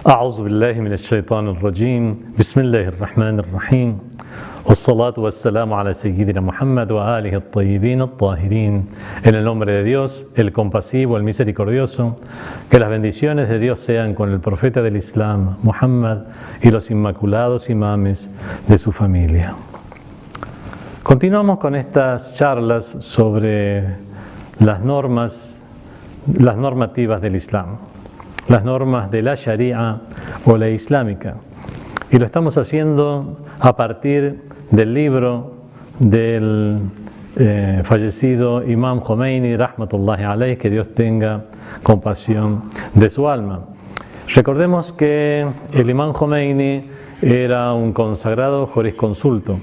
أعوذ بالله من الشيطان الرجيم بسم الله الرحمن الرحيم والصلاة والسلام على سيدنا Muhammad وآله الطيبين الطاهرين. En el nombre de Dios, el compasivo, el misericordioso, que las bendiciones de Dios sean con el profeta del Islam, Muhammad, y los inmaculados imames de su familia. Continuamos con estas charlas sobre las normativas del Islam, las normas de la Sharia o la islámica. Y lo estamos haciendo a partir del libro del fallecido Imam Khomeini, Rahmatullahi alayh, que Dios tenga compasión de su alma. Recordemos que el Imam Khomeini era un consagrado jurisconsulto.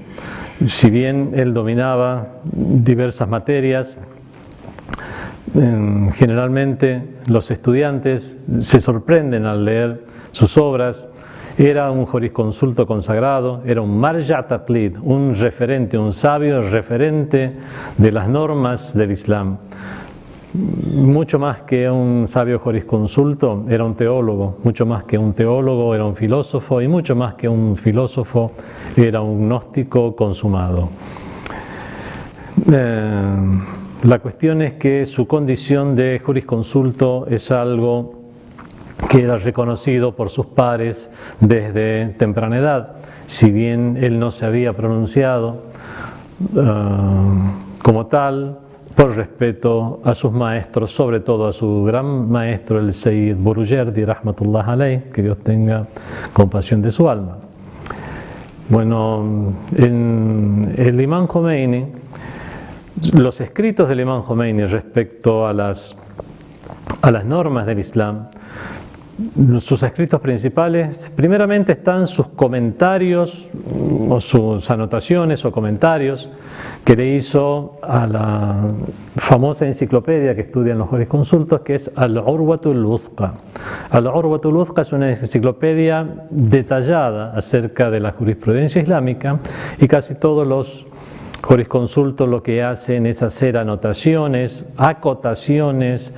Si bien él dominaba diversas materias, generalmente los estudiantes se sorprenden al leer sus obras. Era un jurisconsulto consagrado, era un marja' taqlid, un referente, un sabio referente de las normas del Islam. Mucho más que un sabio jurisconsulto, era un teólogo. Mucho más que un teólogo, era un filósofo. Y mucho más que un filósofo, era un gnóstico consumado. La cuestión es que su condición de jurisconsulto es algo que era reconocido por sus pares desde temprana edad. Si bien él no se había pronunciado como tal, por respeto a sus maestros, sobre todo a su gran maestro, el Sayyid Burujerdi, Rahmatullah alayh, que Dios tenga compasión de su alma. Bueno, en el Imam Khomeini, los escritos del Imam Khomeini respecto a las normas del Islam, sus escritos principales, primeramente están sus comentarios o sus anotaciones o comentarios que le hizo a la famosa enciclopedia que estudian los jurisconsultos, que es Al-Urwatul Wuthqa. Al-Urwatul Wuthqa es una enciclopedia detallada acerca de la jurisprudencia islámica, y casi todos los jurisconsultos lo que hacen es hacer anotaciones, acotaciones,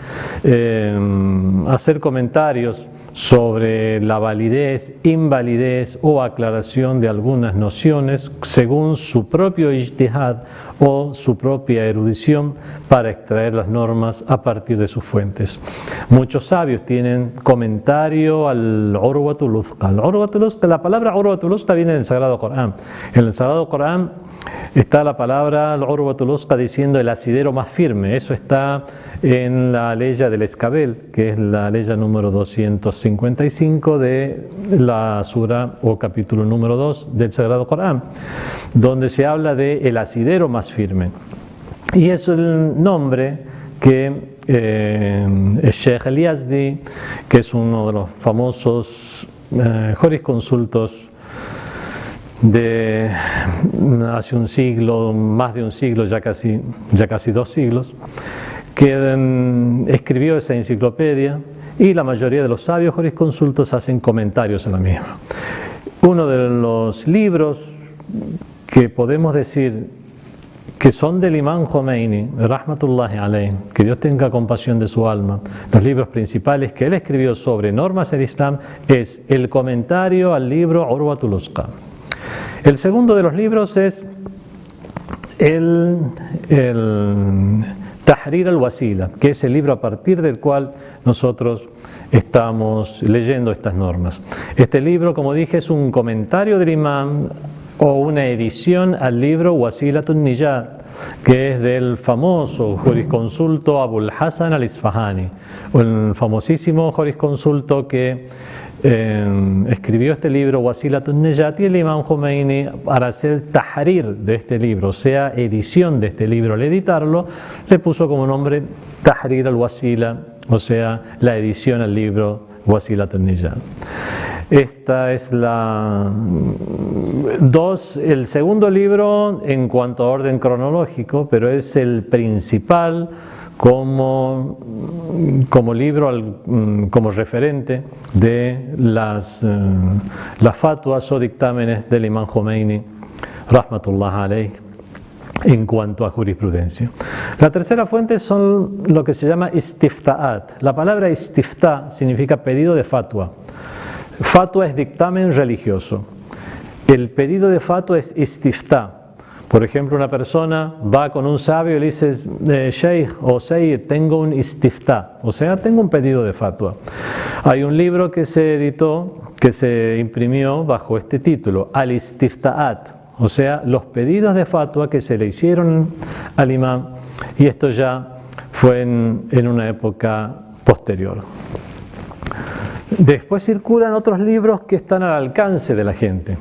hacer comentarios sobre la validez, invalidez o aclaración de algunas nociones según su propio ijtihad o su propia erudición para extraer las normas a partir de sus fuentes. Muchos sabios tienen comentario al Urwatul Wuthqa. La palabra Urwatul Wuthqa viene del Sagrado Corán. En el Sagrado Corán está la palabra al-Urwatul Wuthqa diciendo el asidero más firme. Eso está en la ley del escabel, que es la ley número 255 de la sura o capítulo número 2 del Sagrado Corán, donde se habla de el asidero más firme. Y es el nombre que el Sheikh al-Yazdi, que es uno de los famosos jurisconsultos de hace un siglo, más de un siglo, ya casi 2 siglos, que escribió esa enciclopedia, y la mayoría de los sabios jurisconsultos hacen comentarios a la misma. Uno de los libros que podemos decir que son del Imam Khomeini, Rahmatullahi alayh, que Dios tenga compasión de su alma, los libros principales que él escribió sobre normas del Islam, es el comentario al libro Urwatul Wuthqa. El segundo de los libros es el Tahrir al-Wasila, que es el libro a partir del cual nosotros estamos leyendo estas normas. Este libro, como dije, es un comentario del imam o una edición al libro Wasilatun Nijat, que es del famoso jurisconsulto Abul Hasan al-Isfahani, el famosísimo jurisconsulto que escribió este libro Wasilatun Nijat, y el Imam Khomeini, para hacer tahrir de este libro, o sea, edición de este libro, al editarlo, le puso como nombre Tahrir al-Wasila, o sea, la edición al libro Wasilatun Nijat. Esta es el segundo libro en cuanto a orden cronológico, pero es el principal como libro, como referente de las fatwas o dictámenes del Imam Khomeini, Rahmatullah alayh, en cuanto a jurisprudencia. La tercera fuente son lo que se llama istifta'at. La palabra istiftá significa pedido de fatwa. Fatwa es dictamen religioso. El pedido de fatwa es istiftá. Por ejemplo, una persona va con un sabio y le dice, Sheikh o Sayyid, tengo un istiftá, o sea, tengo un pedido de fatwa. Hay un libro que se editó, que se imprimió bajo este título, Al-Istiftaat, o sea, los pedidos de fatwa que se le hicieron al imam, y esto ya fue en una época posterior. Después circulan otros libros que están al alcance de la gente.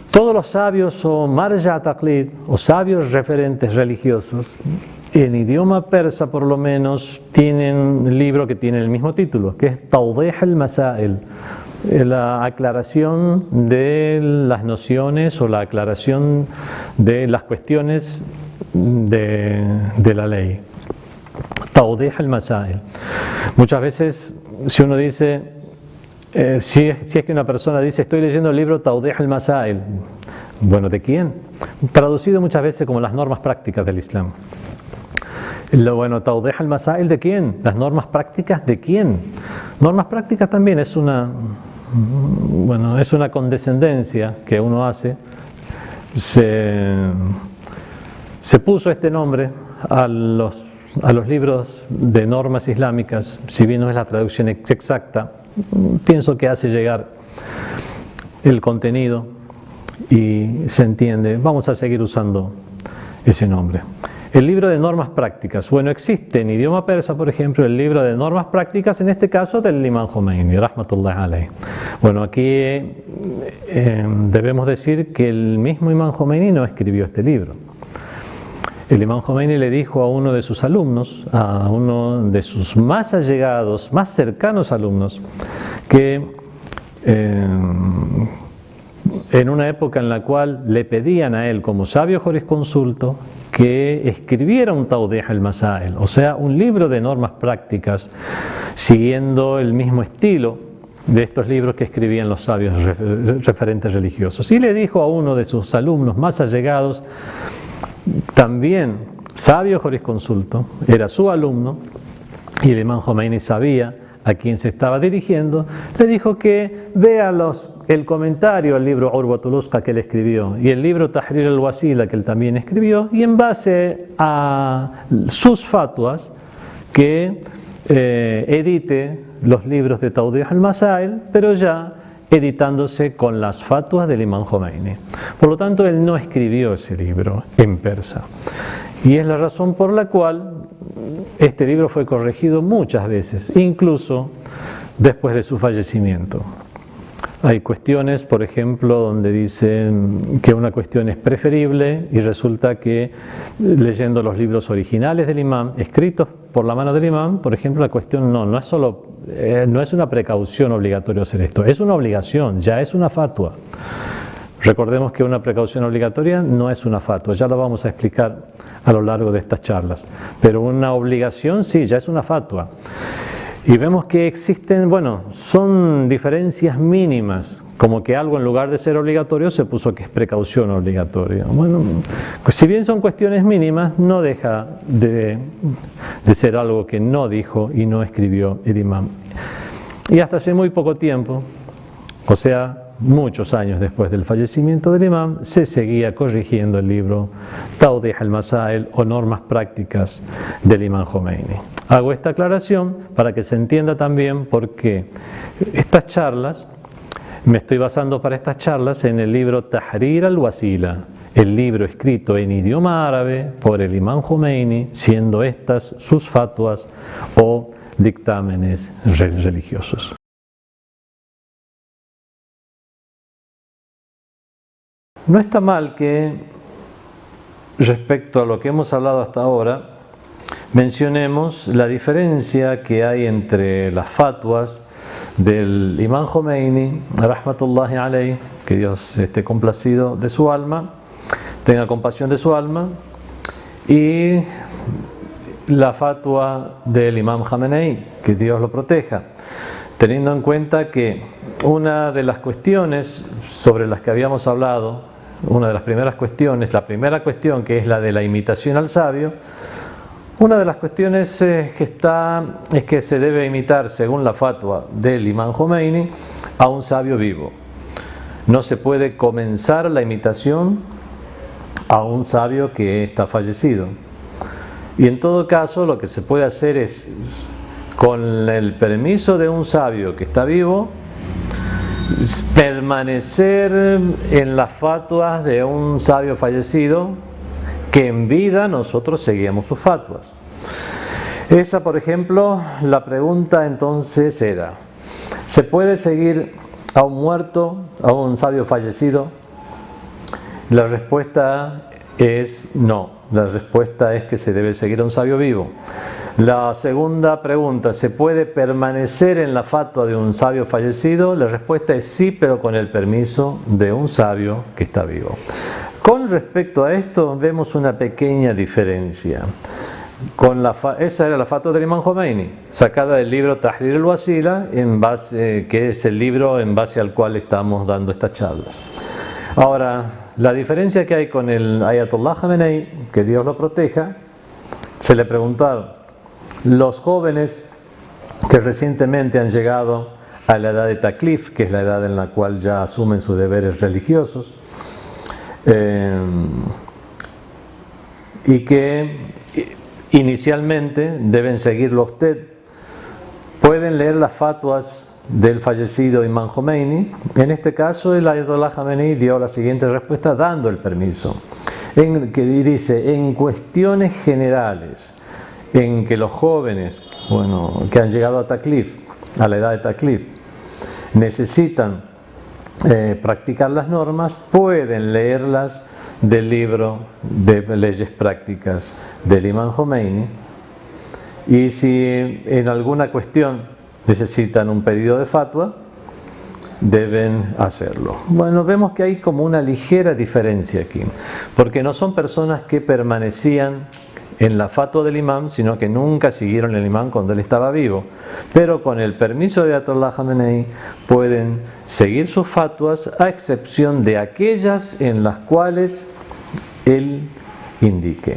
Todos los sabios o marja taqlid o sabios referentes religiosos, en idioma persa por lo menos, tienen un libro que tiene el mismo título, que es Tawdih al-Masail, la aclaración de las nociones o la aclaración de las cuestiones de la ley. Tawdih al-Masail. Muchas veces, si uno dice, si es que una persona dice, estoy leyendo el libro Tawdih al-Masail, bueno, ¿de quién? Traducido muchas veces como las normas prácticas del Islam. Bueno, Tawdih al-Masail, ¿de quién? Las normas prácticas, ¿de quién? Normas prácticas también es una condescendencia que uno hace. Se puso este nombre a los libros de normas islámicas, si bien no es la traducción exacta, pienso que hace llegar el contenido y se entiende. Vamos a seguir usando ese nombre. El libro de normas prácticas. Bueno, existe en idioma persa, por ejemplo, el libro de normas prácticas, en este caso del Imam Khomeini, rahmatullahi alayhi. Bueno, aquí debemos decir que el mismo Imam Khomeini no escribió este libro. El Imam Khomeini le dijo a uno de sus alumnos, a uno de sus más allegados, más cercanos alumnos, que en una época en la cual le pedían a él como sabio jurisconsulto que escribiera un Tawdih al-Masail, o sea, un libro de normas prácticas siguiendo el mismo estilo de estos libros que escribían los sabios referentes religiosos. Y le dijo a uno de sus alumnos más allegados, también sabio jurisconsulto, era su alumno, y el Imam Khomeini sabía a quién se estaba dirigiendo, le dijo que vea el comentario al libro Urwatul Usqa que él escribió y el libro Tahrir al-Wasila que él también escribió, y en base a sus fatwas que edite los libros de Tawdih al-Masail, pero ya editándose con las fatwas del Imam Khomeini. Por lo tanto, él no escribió ese libro en persa. Y es la razón por la cual este libro fue corregido muchas veces, incluso después de su fallecimiento. Hay cuestiones, por ejemplo, donde dicen que una cuestión es preferible y resulta que leyendo los libros originales del imam, escritos por la mano del imam, por ejemplo, la cuestión no es una precaución obligatoria hacer esto, es una obligación, ya es una fatwa. Recordemos que una precaución obligatoria no es una fatwa, ya lo vamos a explicar a lo largo de estas charlas, pero una obligación sí, ya es una fatwa. Y vemos que existen, son diferencias mínimas, como que algo en lugar de ser obligatorio se puso que es precaución obligatoria. Bueno, pues si bien son cuestiones mínimas, no deja de ser algo que no dijo y no escribió el imam. Y hasta hace muy poco tiempo, o sea, muchos años después del fallecimiento del imam, se seguía corrigiendo el libro Tawdih al-Masail o normas prácticas del imam Khomeini. Hago esta aclaración para que se entienda también por qué estas charlas, me estoy basando para estas charlas en el libro Tahrir al-Wasila, el libro escrito en idioma árabe por el imam Khomeini, siendo estas sus fatwas o dictámenes religiosos. No está mal que, respecto a lo que hemos hablado hasta ahora, mencionemos la diferencia que hay entre las fatwas del imam Khomeini, rahmatullahi alayhi, que Dios esté complacido de su alma, tenga compasión de su alma, y la fatwa del imam Khamenei, que Dios lo proteja, teniendo en cuenta que una de las cuestiones sobre las que habíamos hablado, una de las primeras cuestiones, la primera cuestión que es la de la imitación al sabio, una de las cuestiones es que se debe imitar, según la fatwa del imam Khomeini, a un sabio vivo. No se puede comenzar la imitación a un sabio que está fallecido. Y en todo caso lo que se puede hacer es, con el permiso de un sabio que está vivo, permanecer en las fatwas de un sabio fallecido que en vida nosotros seguíamos sus fatwas. Esa, por ejemplo, la pregunta entonces era: ¿se puede seguir a un muerto, a un sabio fallecido? La respuesta es no. La respuesta es que se debe seguir a un sabio vivo. La segunda pregunta: ¿se puede permanecer en la fatwa de un sabio fallecido? La respuesta es sí, pero con el permiso de un sabio que está vivo. Con respecto a esto vemos una pequeña diferencia. Esa era la fatwa del Imam Khomeini, sacada del libro Tahrir al-Wasila, que es el libro en base al cual estamos dando estas charlas. Ahora, la diferencia que hay con el Ayatollah Khamenei, que Dios lo proteja, se le preguntaron: los jóvenes que recientemente han llegado a la edad de taklif, que es la edad en la cual ya asumen sus deberes religiosos, y que inicialmente deben seguirlo a usted, pueden leer las fatwas del fallecido Imam Khomeini. En este caso el Ayatollah Khamenei dio la siguiente respuesta dando el permiso, que dice: en cuestiones generales en que los jóvenes que han llegado a taklif, a la edad de taklif, necesitan practicar las normas, pueden leerlas del libro de leyes prácticas del Imam Khomeini, y si en alguna cuestión necesitan un pedido de fatwa, deben hacerlo. Bueno, vemos que hay como una ligera diferencia aquí, porque no son personas que permanecían en la fatwa del imam, sino que nunca siguieron el imam cuando él estaba vivo, pero con el permiso de Ayatollah Khamenei pueden seguir sus fatwas, a excepción de aquellas en las cuales él indique.